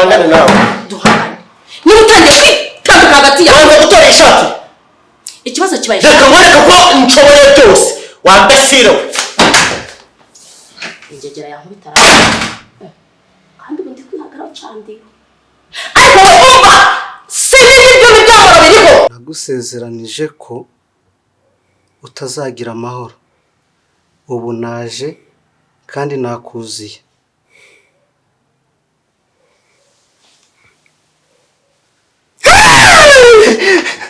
duhangane nawe. Duhangane. Niba utangiye kwitambika hagati yawe. Wanze gutora ishati. Ikibazo kibaye. Reka mwereke ko nshoboye byose. Wambesire. Ingegera yankubitara. Kandi ubundi kwihagaraho cyane. Ariko umva sinzi ibyo byamara biriho. Nagusezeranije ko utazagira amahoro. Ubu naje kandi nakuziye.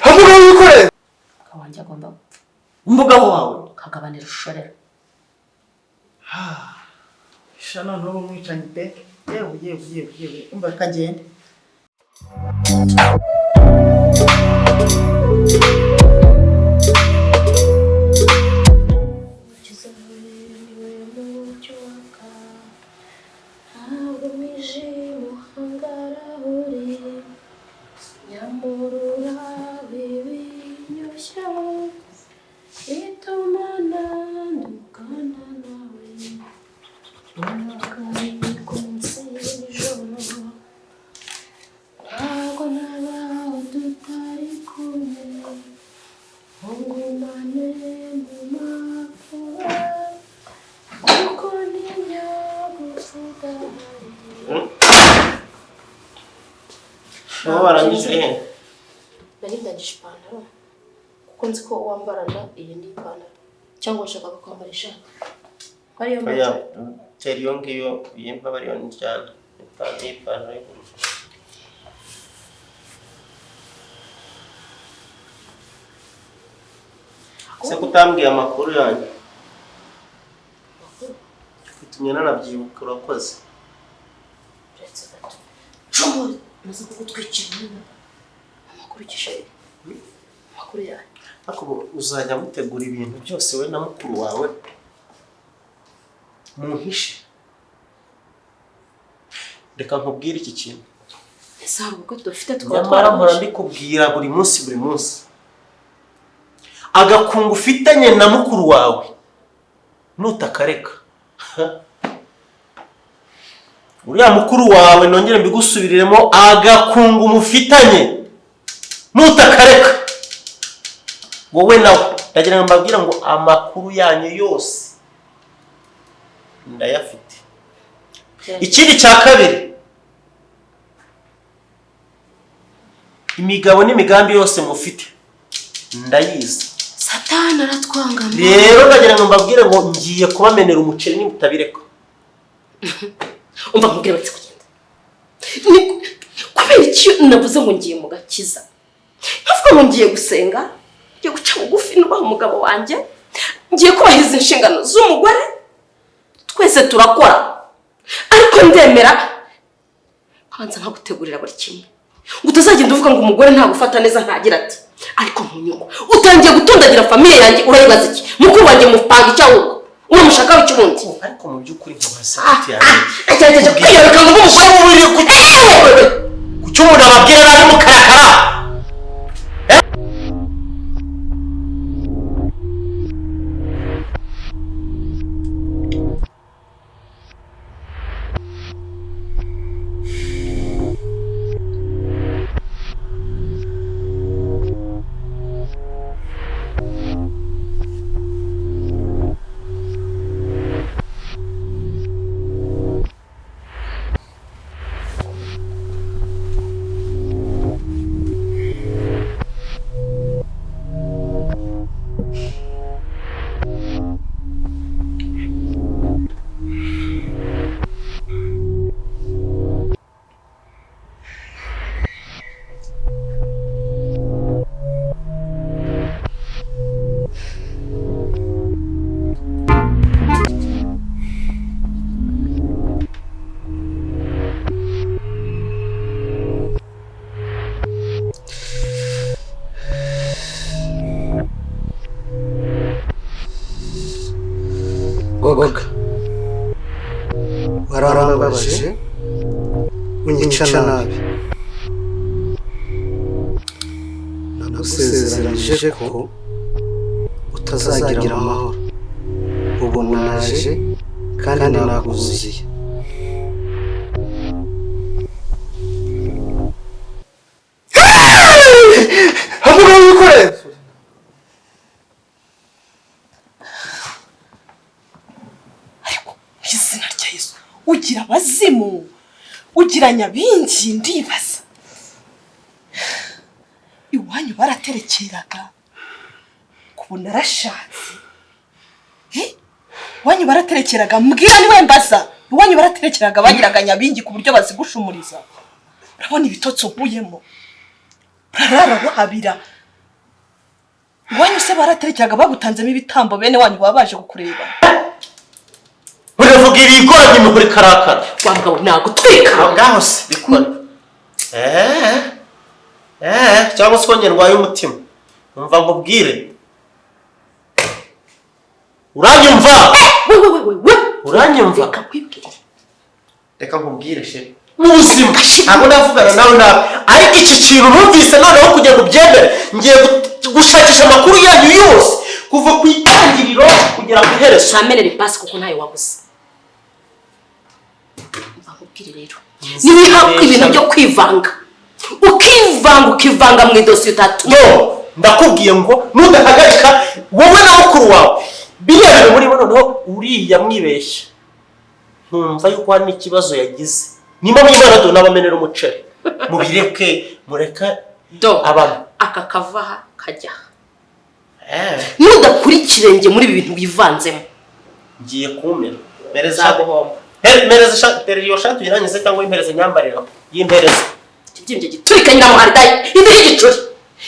Hamwe wikore. Kawanje agomba gupfa. Umugabo wawe Kagabanira ushorera. Shana ntubu mwicanye pe. Yewe. Umva kagende. warangije nari ndangije ipantaro kuko nzi ko wambarana iyi ni ipantaro cyangwa ushaka kwambara ishati ariyo mpamvu teriyo ngiyo yimba bariyo njyana ipantaro se kutambwiye amakuru yanjye kutumye nanabyibuka urakoze Chomori nazo kugutwikira amakuru kishe amakuru yawe ako uzajya mutegura ibintu byose we na mukuru wawe muhishe reka nkubwire iki kintu ese hari ubwo dufite twatwara mpora ndikubwira buri munsi agakungu ufitanye na mukuru wawe nutakareka uriya mukuru wawe nongere mbigusubiriremo agakungu mufitanye nutakareka wowe nawe ndagira ngo mbabwira ngo amakuru yanyu yose ndayafite ikindi cya kabiri imigabo n'imigambi yose mufite ndayizi Satani aratwangama rero ndagira ngo mbabwire ngo ngiye kubamenera umuceri nimutabireka umva mubwire bati kugenda kubera iki navuze ngo ngiye mu gakiza nkavuga ngo ngiye gusenga ngiye guca bugufi nubaha umugabo wanjye ngiye kubahiza inshingano z'umugore twese turakora ariko ndemera hanze nkagutegurira buri kimwe ngo utazagenda uvuga ngo umugore nta gufata neza ntagira ati ariko mu nyungu utangiye gutondagira famille yanjye urayibaza iki mukuru wanjye mupanga icyawo uramushaka w'ikirundi ariko mu by'ukuri nk'abasati yanjye agerageza kwiyereka ngo umugore uri kucyo umuntu ababwira nabi mukarakara Goga wararambabaje unyica nabi nagusezeranije ko utazagira amahoro ubu naje kandi nakuziye mugiranya bingi ndibaza iwanyu baraterekeraga kubona arashatse iwanyu baraterekeraga mbwira niwe mbaza iwanyu baraterekeraga bagiraga nyabingi ku buryo bazigushumuriza urabona ibitotsi uvuyemo urarara wahabira iwanyu se baraterekeraga bagutanzemo ibitambo bene wanyu baba baje kukureba uravuga ibigoranye muri karakara wambwa nagutwika ngaho se bikora cyangwa se kongera ndwaye umutima umva nkubwire uranyumva uranyumva reka nkubwire she ubuzima ntabwo ndavugana nawe ariko iki kintu numvise noneho kugira ngo ubyemere ngiye gushakisha amakuru yanyu yose kuva ku itangiriro kugera ku iherezo ntamenere pasi kuko ntayo wabuze nkubwire rero niba ibintu byo kwivanga ukivanga mu idosiye utatu ndakubwiye ngo nudahagarika wowe na mukuru wawe biriya bintu muri bo noneho uriya mwibeshya nkumva yuko hari n'ikibazo yagize nimba mwimana do n'abamenera umuceri mubireke mureka abantu aka kavaha kajya nudakurikire nge muri ibi bintu wivanzemo ngiye kumera mereza iyo shati uyirangize cyangwa impereze nyambarira y'impereze kibyimye giturika nyiramuhari imbere y'igicuri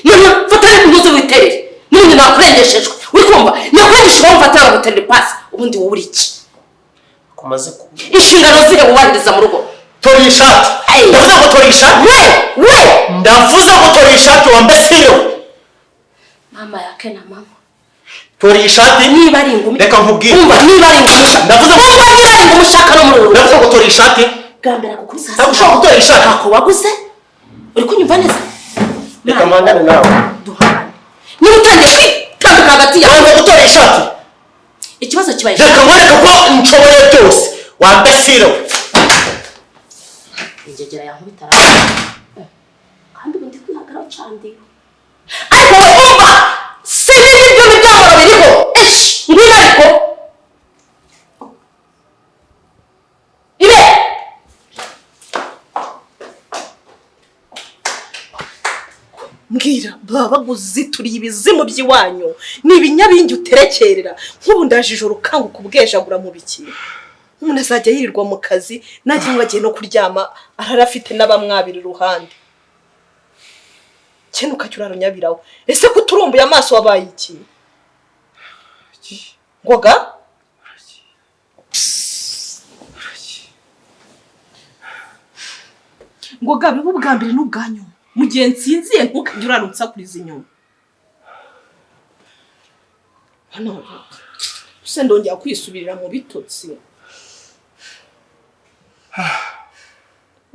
none fatane kunoze witerere none nakurengeshejwe wikumva nakurengeshejwe mfatara guterera pasi ubundi wowe uriki kumaze inshingano zire wubahiriza mu rugo tora iyi shati ndavuze ngo tora iyi shati ndavuze ngo tora iyi shati wambesire mama yake na mama tora iyi shati niba ari ingumi reka nkubwire niba ari ingumi ndavuze ngo niba ari ingumi ushaka no mu rugo ndavuze ngo tora iyi shati gambera kukuri sasa ntabwo ushaka gutora iyi shati ako waguze uri kunyumva neza reka mpangane nawe duhangane niba utangiye kwitambika hagati yawe wanga gutora iyi shati ikibazo kibaye reka nkwereke ko nshoboye byose wambesire ingegera yankubitara kandi ubundi kwihagaraho candiwe ariko wumva sinzi ibyo bitambo biriho ngwino ariko ibe mbwira baba baguzituriye ibizimu by'iwanyu ni ibinyabingi uterekerera nk'ubu ndaje ijoro ukanguka ubwejagura mu biki umuntu azajya yirirwa mu kazi nanjye ntibagiye no kuryama arara afite n'abamwabira iruhande cyane ukajya urarunyabiraho ese ko uturumbuye amaso wabaye iki ngoga ngoga biba ubwa mbere n'ubwa nyuma mu gihe nsinziye ntukajya urarutsa kuri izi nyuma hano se ndongera kwisubirira mu bitotsi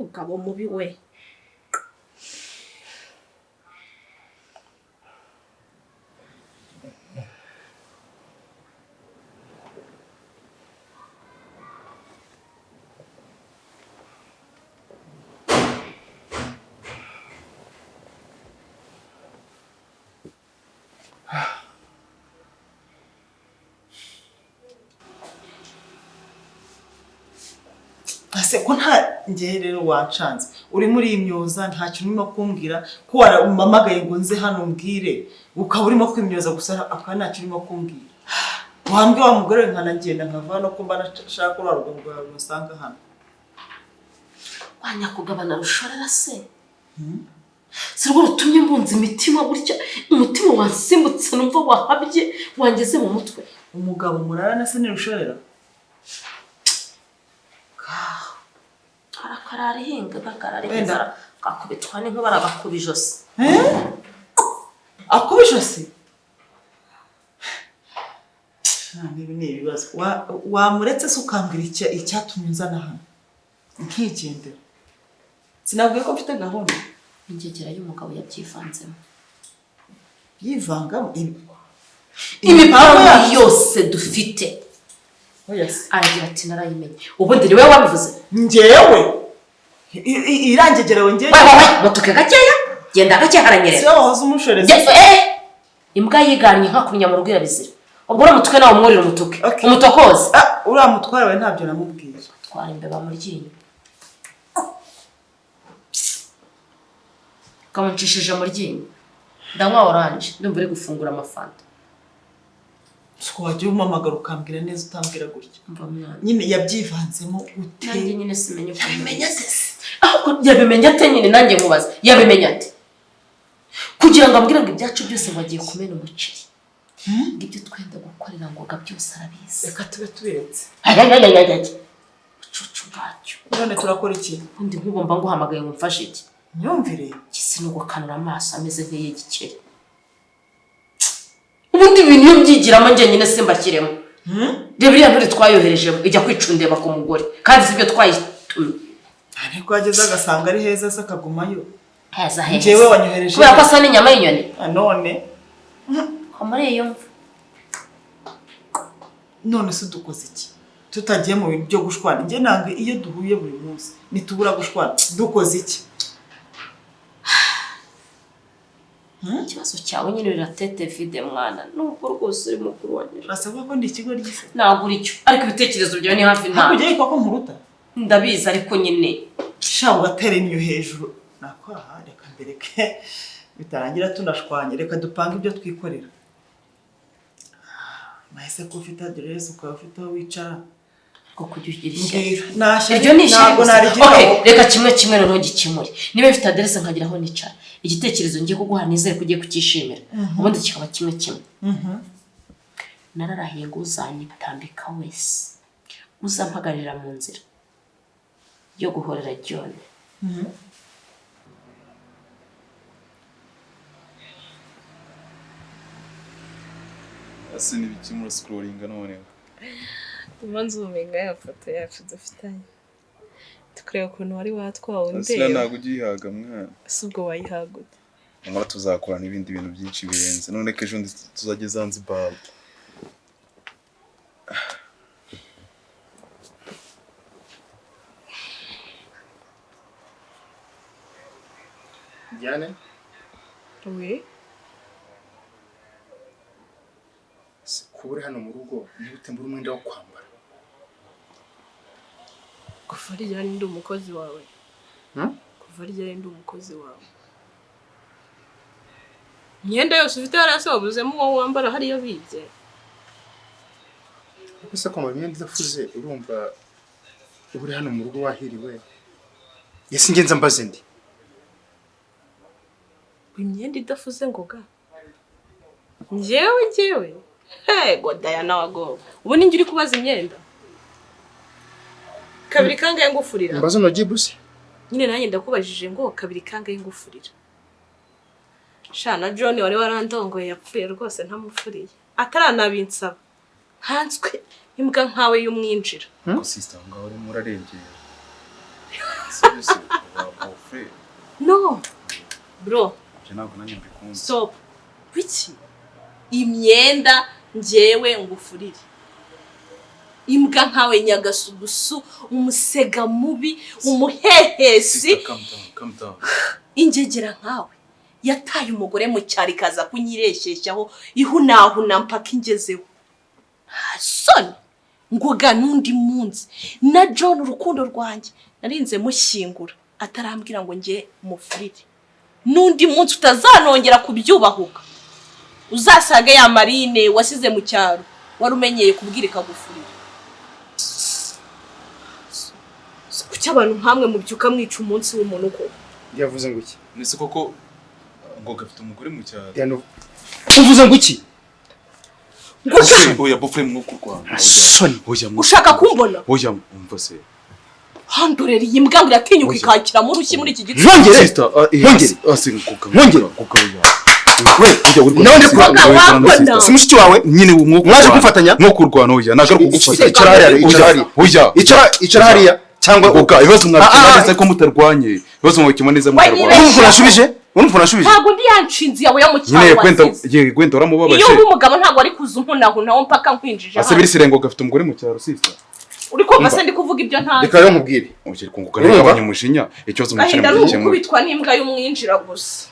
ugabo mubi we ase ko nta ngiye rero wacanze uri muri imyoza nta kintu urimo kumbwira ko waramamagaye ngo nze hano mbwire ukaba urimo kwimyoza gusa akaba nta kintu urimo kumbwira wambwe wa mugore nkanagenda nkava no kumba nashaka urarugo rwawe musanga hano wanya kugabana rushorera se sirwo rutumye mbunza imitima gutya umutima wansimbutse numva wahabye wangeze mu mutwe umugabo murarana se ni rushorera arakarari hinga bakarariza kakubitwa n'inko barabakubijose akubijose nibi ni ibibazo wamuretse se ukambwira icyatumye nzana hano nkigendera sinabwiye ko mfite gahunda ingegera y'umugabo yabyivanzemo yivangamo imipango yose dufite yes aragira ati narayimenye ubundi niwe wabivuze ngewe irangegerewe ngewe batuke gakeya genda gake haranyerera si wahoze umushoreza imbwa yiganye nka kunya mu rwira bizira ubwo umutwe nawe umwurira umutuke umutokoze uriya mutware we ntabyo namubwiye twara imbeba mu ryinyo Kamuncishije mu ryinyo. Ndanywa orange, ndumva uri gufungura amafanta. Siko wagiye umamagara ukambwira neza utambwira gutya. Mva mwana. Nyine yabyivanzemo ute? Nanjye nyine simenye uko Yabimenya ate? Yabimenya ate nyine nanjye nkubaza. Yabimenya ate? Kugira ngo ambwire ngo ibyacu byose wagiye kumena umuceri. Ngibyo twenda gukorera ngoga byose arabizi. Reka tube tubiretse. Cucu bacyo. None turakora iki? Undi nkubomba nguhamagaye ngo mfashe iki? Nyumvire. Kisi nuko kanura amaso ameze nk'iy'igikeri. Ubundi ibintu iyo byigiramo njye nyine simbakiremo. Reba iriya nturi twayoherejemo ijya kwicundeba ku mugore kandi sibyo twayitumye. Ariko ageze agasanga ari heza se akagumayo. Heza heza. Njyewe wanyohereje. Kubera ko asa n'inyama y'inyoni. None. Komore iyo mva. None se dukoze iki? Tutagiye mu bintu byo gushwana. Njye nange iyo duhuye buri munsi nitubura gushwana. Dukoze iki? Ikibazo cyawe nyine biratete vide mwana. Nubwo rwose uri mukuru wanjye. Urasabwa ko ndi ikigo ryise. Ntabwo uri cyo. Ariko ibitekerezo byawe ni hafi nta. Kujya yitwa ko nkuruta. Ndabizi ariko nyine. Sha ugatera imyo hejuru. Nakwaha reka mbereke. Bitarangira tunashwanye. Reka dupange ibyo twikorera. Mahise ko ufite adresse ukaba ufite aho wicara. Ko kugira ishyari. Iryo ni ntabwo narigira. Okay, reka kimwe noneho gikimure. Niba mfite adresse nkagira aho nicara. Igitekerezo ngiye kuguha nizere kugiye kukishimira. Ubundi kikaba kimwe. Nararahiye ngo uzanyitambika wese. Uzampagarira mu nzira yo guhorera John. Ase n'ibiki muri scrollinga none. Umanze umenga ya foto yacu dufitanye. Tukureba ukuntu wari watwawe ndeba. Asira ntago ugihaga mwana. Subwo wayihaguta. Amara tuzakora n'ibindi bintu byinshi birenze. None ke ejo tuzajye Zanzibar. Diane? Oui. Kuba uri hano mu rugo niba utembura umwenda wo kwambara. Kuva ryari ndi umukozi wawe? Kuva ryari ndi umukozi wawe? Myenda yose ufite yarase wabuzemo uwo wambara hariyo bibye. Gusa ko mu myenda idafuze urumva uri hano mu rugo wahiriwe. Yesi ngenza mbaze ndi. Imyenda idafuze ngoga. Njyewe. Go Diana wago. Ubu ninjye uri kubaza imyenda. Kabiri kangaye ngufurira. Mbazo no gibuse. Nyine nanjye ndakubajije ngo kabiri kangaye ngufurira. Shana John wari warandongoye yapfuye rwose ntamufuriye. Ataranabinsaba. Hanswe imbwa nkawe y'umwinjira. Ko sister ngaho uri murarengeye. Seriously, wow, free. No. Bro, Je ntabwo nanjye mbikunze. stop. Biki? Imyenda njyewe ngufurire. Imbwa nkawe nyagasugusu, umusega mubi, umuhehesi. Calm down. Ingegera nkawe yataye umugore mu cyari kaza kunyireshyeshyaho ihunahuna mpaka ingezeho. Son ngoga nundi munsi na John urukundo rwanjye narinze mushyingura atarambwira ngo nge mufurire. Nundi munsi utazanongera kubyubahuka. Uzasage ya Marine wasize mu cyaro warumenyeye kubwirika gufurira. Kuki abantu nkamwe mubyuka mwica umunsi w'umuntu ko? Yavuze ngo iki? Nese koko ngo gafite umugore mu cyaro. Diane. Uvuze ngo iki? Oya bofre mwuko Rwanda. Soni. Oya ushaka kumbona? Oya umva se. Handorera iyi mbwa ngo iratinyuka ikakira mu rushyi muri iki gitsi. Nkongere. Nkongere. Asinguka. Nkongere. Nawe ndikubona. Si mushiki wawe nyine umwuko. Mwaje gufatanya? Mwuko Rwanda oya nagaruka gufata. Icara hariya cyangwa uka ibibazo mwabikimaneza ko mutarwanye. Ibibazo mwabikimaneza mutarwanye. Urumva urashubije? Ntabwo ndi yanshinzi yawe yo mu cyaro. Nyine kwenta uramubabaje. Iyo uri umugabo ntabwo ari kuza unkunahuna mpaka nkwinjije. Asabiri sirengo gafite umugore mu cyaro sister. Uri kumva se ndi kuvuga ibyo ntazi. Reka yo mubwire. Ukiri kunguka n'abanye mushinya ikibazo mu cyane mu cyemo. Kubitwa n'imbwa y'umwinjira gusa.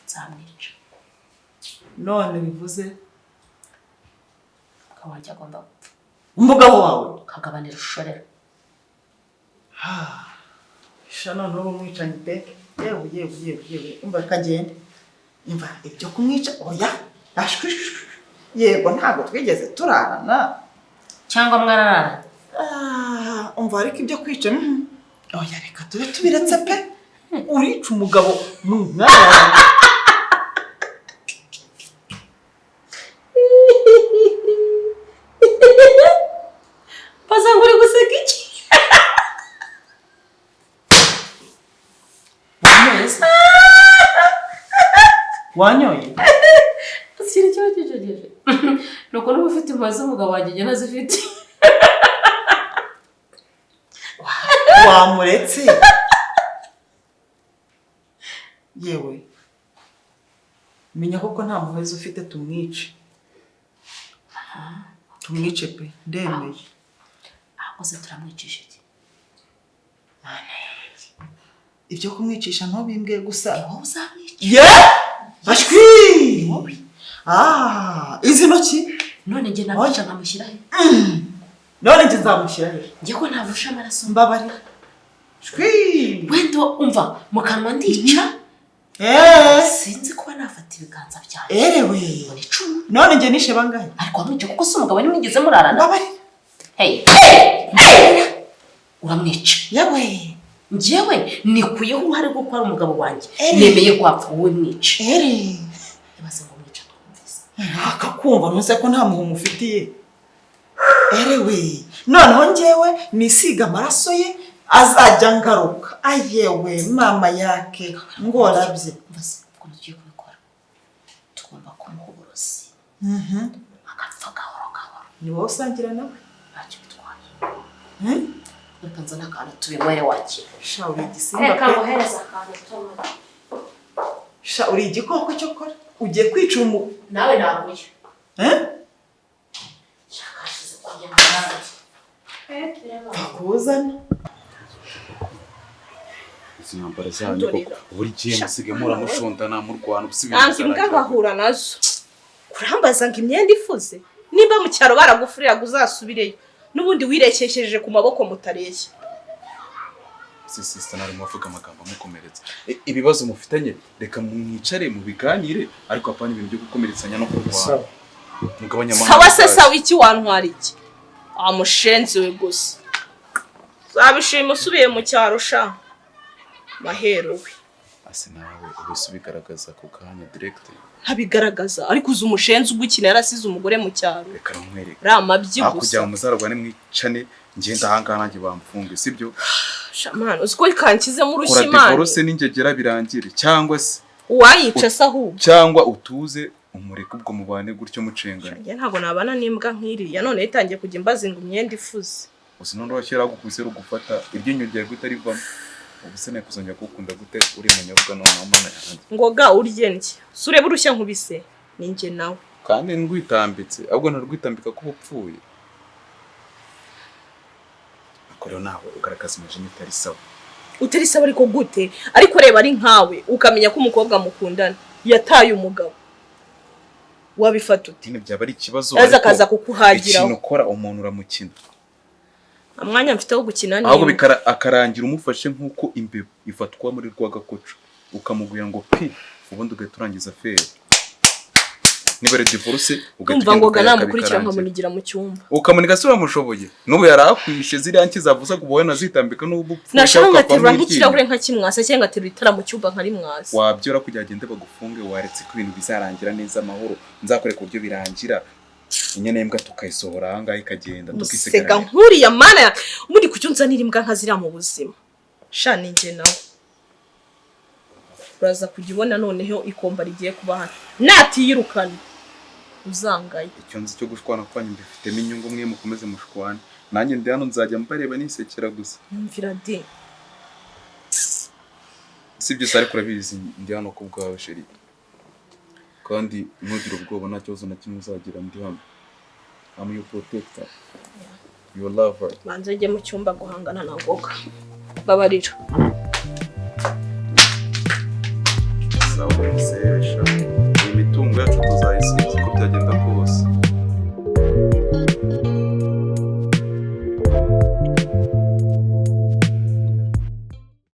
Zamwica. None bivuze Kawajya agomba gupfa. umugabo wawe Kagabanira ushorera. shana no bumwicanye pe yewe umva kagende umva ibyo kumwica oya yego ntabwo twigeze turarana cyangwa mwararana umva ariko ibyo kwica oya reka tube tubiretse pe urica umugabo mu mwana Pasa nguri guseka iki wanyoye siri cyo cyo nuko nuba ufite impuhwe z'umugabo wanjye nazifite wamuretse yewe menya koko nta muheza ufite tumwice pe ndemeye akoze turamwicisha iki ibyo kumwicisha ntubimbwiye gusa wowe uzamwica bashwi izi ntoki none njye nabica nkamushyira he none njye nzamushyira he njye ko ntavusha amaraso mbabarira shwi wenda umva mu kanwa ndica sinzi kuba nafata ibiganza byawe erewe none njye nishe bangahe ariko wamwica kuko si umugabo nimwigeze murarana mbabarira uramwica yewe njyewe nikuyeho uruhare rwo kuba ari umugabo wanjye nemeye kwapfa wowe mwica ibaze ngo mwica twumvise akakumva ntuze ko nta muhungu ufitiye erewe noneho njyewe nisiga amaraso ye azajya ngaruka ayewe mama yake ngorabye mbese uko tugiye kubikora tugomba kumuha uburozi agapfa gahoro gahoro ni wowe usangira nawe ntacyo bitwaye reka nzane akantu tubinywere wakira sha uri igisimba reka nguhereze akantu tunywe sha uri igikoko cyo kora ugiye kwica nawe naguye shakashize kujya mu rwanda akuzana izi nyambara zanyu koko buri gihe musige muramushondana mu Rwanda ntabwo imbwa ngahura nazo kurambaza ngo imyenda ifuze nimba mu cyaro baragufurira uzasubireyo n'ubundi wirekesheje ku maboko mutareshya sister narimo avuga amagambo amukomeretsa ibibazo mufitanye reka mwicare mu biganire ariko apana ibintu byo gukomeretsanya no kurwana mugabanya sawa se sawa iki wantwara iki amushenzi we gusa zabishima usubiye mu cyaro sha mahero we ase nawe ubese ubigaragaza ku kanya direct habigaragaza ariko uzi umushenzi ugukina yarasize umugore mu cyaro reka nkwereke ramabyi gusa akujya mu muzaragwane mwicane ngenda hanga nanjye bamfunge sibyo shamana uziko kankize mu rushimana kora divorce n'ingegera birangire cyangwa se uwayica sahu cyangwa utuze umureke ubwo mubane gutyo mucengana njye ntago nabana n'imbwa nkiriya none itangiye kujya imbazinga imyenda ifuze uzi none washyira gukuse rugufata iryinyo ryawe gutarivamo ubusene kuzongera gukunda gute uri munyobwa none amana yanjye ngoga urye ndye surebe urushya nkubise ninjye nawe kandi ndwitambitse ahubwo ntarwitambika ko upfuye akora nawe ugaragaza imajini itari sawa utari sawa ariko gute ariko reba ari nkawe ukamenya ko umukobwa mukundana yataye umugabo wabifata uti nyine byaba ari ikibazo aza kaza kukuhagira ikintu ukora umuntu uramukina amwanya mfite wo gukina ni ahubwo akarangira umufashe nkuko imbeba ifatwa muri rwagakoco ukamuguya ngo pi ubundi ugahita urangiza feri niba ari divorce ugahita ngo namukurikira nkamunigira mu cyumba ukamunika se uramushoboye n'ubu yarakwishe ziriya nki zavuza kubowe nazitambika n'ubupfu nashaka ngaterura nk'ikirahure nka kimwasa cyangwa ngaterura itara mu cyumba nkari mwasa wabyora kujya agende bagufunge waretse ko ibintu bizarangira neza amahoro nzakoreka uburyo birangira inyene imbwa tukayisohora ahangaha ikagenda tukisigara nkuriya mana muri kucyo nzanira imbwa nka ziriya mu buzima sha ninjye nawe uraza kujibona noneho ikomba rigiye kuba hano natiyirukana uzangaye icyo nzi cyo gushwana kwanyu mbifitemo inyungu mwe mukomeze mushwane nanjye ndi hano nzajya mbareba nisekera gusa mvira de sibyo sari kurabizi ndi hano ku bwawe sheri kandi ntugire ubwoba nta kibazo na kimwe uzagira ndi hano I'm your protector your lover banze njye mu cyumba guhangana na ngoga babarira